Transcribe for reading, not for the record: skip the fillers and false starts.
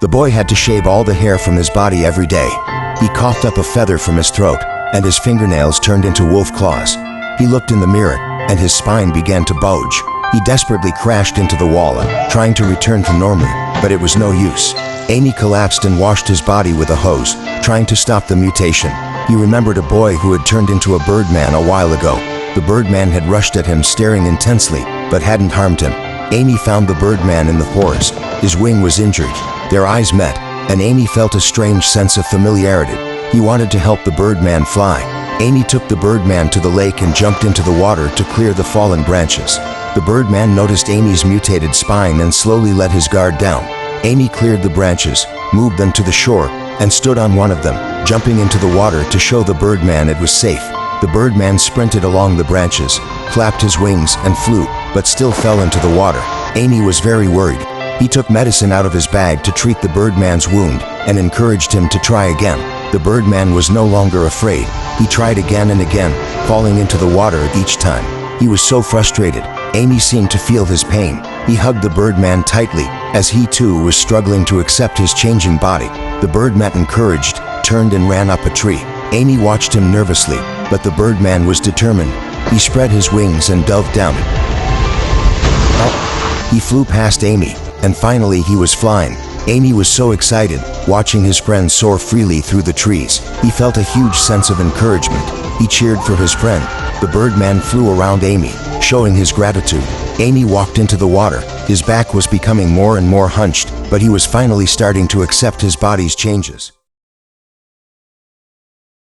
The boy had to shave all the hair from his body every day. He coughed up a feather from his throat, and his fingernails turned into wolf claws. He looked in the mirror, and his spine began to bulge. He desperately crashed into the wall, trying to return to normal, but it was no use. Amy collapsed and washed his body with a hose, trying to stop the mutation. He remembered a boy who had turned into a birdman a while ago. The birdman had rushed at him, staring intensely, but hadn't harmed him. Amy found the birdman in the forest. His wing was injured. Their eyes met, and Amy felt a strange sense of familiarity. He wanted to help the birdman fly. Amy took the birdman to the lake and jumped into the water to clear the fallen branches. The birdman noticed Amy's mutated spine and slowly let his guard down. Amy cleared the branches, moved them to the shore, and stood on one of them, jumping into the water to show the birdman it was safe. The birdman sprinted along the branches, flapped his wings, and flew, but still fell into the water. Amy was very worried. He took medicine out of his bag to treat the birdman's wound and encouraged him to try again. The birdman was no longer afraid. He tried again and again, falling into the water each time. He was so frustrated. Amy seemed to feel his pain. He hugged the birdman tightly, as he too was struggling to accept his changing body. The birdman, encouraged, turned and ran up a tree. Amy watched him nervously, but the birdman was determined. He spread his wings and dove down. He flew past Amy, and finally he was flying. Amy was so excited, watching his friend soar freely through the trees. He felt a huge sense of encouragement. He cheered for his friend. The birdman flew around Amy, showing his gratitude. Amy walked into the water. His back was becoming more and more hunched, but he was finally starting to accept his body's changes.